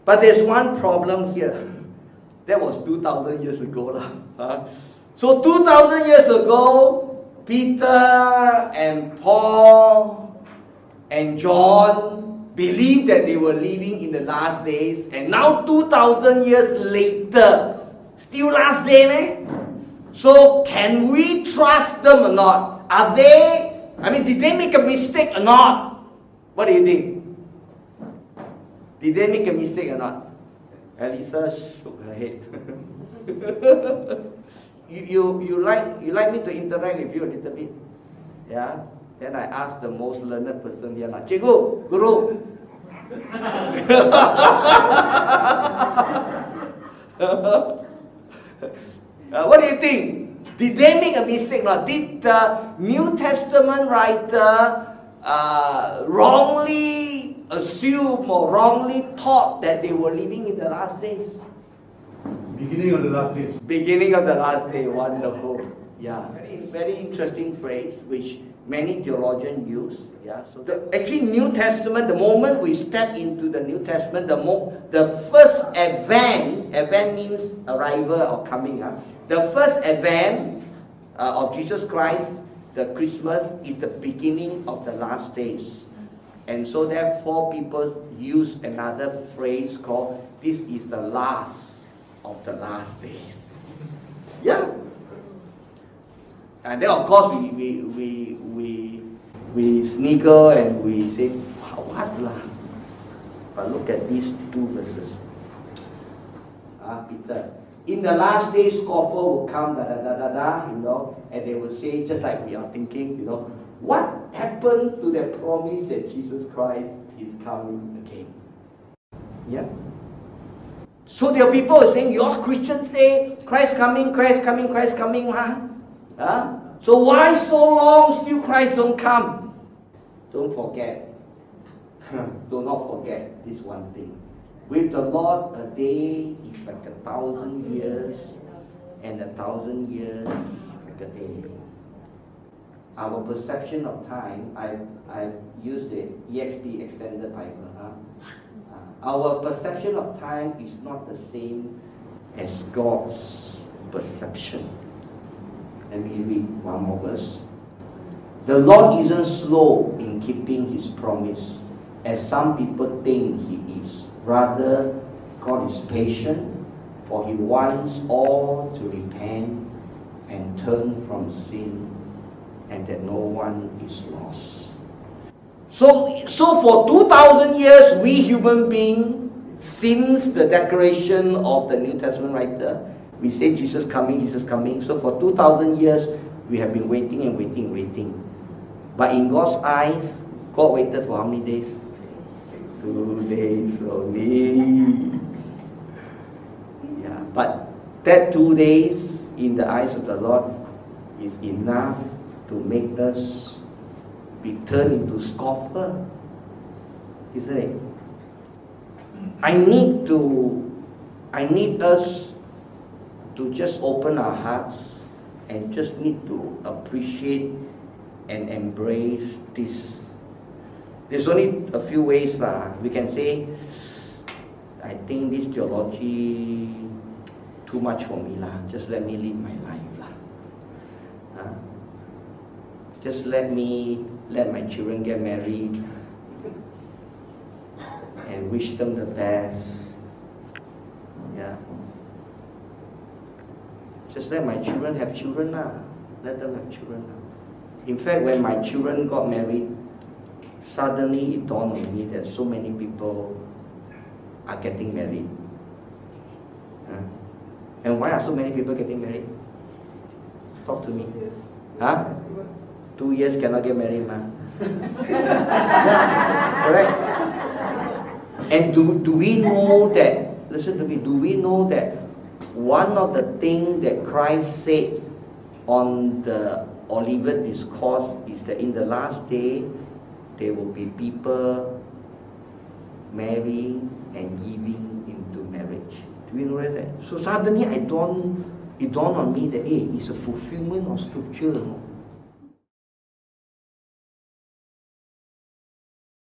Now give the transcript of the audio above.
But there's one problem here. That was 2,000 years ago. So 2,000 years ago, Peter and Paul and John believed that they were living in the last days. And now 2,000 years later, still last day, eh? So can we trust them or not? Did they make a mistake or not? What do you think? Did they make a mistake or not? Elisa shook her head. you like me to interact with you a little bit? Yeah? Then I asked the most learned person here, Cikgu, Guru. What do you think? Did they make a mistake? Or did the New Testament writer wrongly assume or wrongly thought that they were living in the last days? Beginning of the last days. Beginning of the last day, wonderful. Yeah, very interesting phrase which many theologians use. Yeah, so actually New Testament, the moment we step into the New Testament, the first advent means arrival or coming. The first advent of Jesus Christ, the Christmas, is the beginning of the last days. And so therefore people use another phrase called, this is the last of the last days. Yeah. And then of course we snigger and we say, what lah? But look at these two verses. Peter, in the last days scoffer will come, and they will say, just like we are thinking, what happened to the promise that Jesus Christ is coming again? Yeah. So there are people who are saying, your Christians say, Christ coming. So why so long still Christ don't come? Don't forget. Do not forget this one thing. With the Lord, a day is like 1,000 years, and 1,000 years like a day. Our perception of time, I've used the EXP Extended Bible. Our perception of time is not the same as God's perception. Let me read one more verse. The Lord isn't slow in keeping His promise, as some people think He is. Rather, God is patient, for He wants all to repent and turn from sin, and that no one is lost. So for 2,000 years, we human beings, since the declaration of the New Testament writer, we say Jesus coming. So for 2,000 years, we have been waiting and waiting. But in God's eyes, God waited for how many days? 2 days only. Yeah, but that 2 days in the eyes of the Lord is enough to make us be turned into scoffer, isn't it? I need us to just open our hearts and just need to appreciate and embrace this. There's only a few ways we can say, I think this theology too much for me just let me live my life just let my children get married and wish them the best. Yeah. Just let my children have children Let them have children In fact, when my children got married, suddenly it dawned on me that so many people are getting married. And why are so many people getting married? Talk to me. 2 years cannot get married, Correct? And do we know that, listen to me, do we know that one of the things that Christ said on the Olivet Discourse is that in the last day, there will be people marrying and giving into marriage. Do we know that? So suddenly it dawned on me that it's a fulfillment of scripture.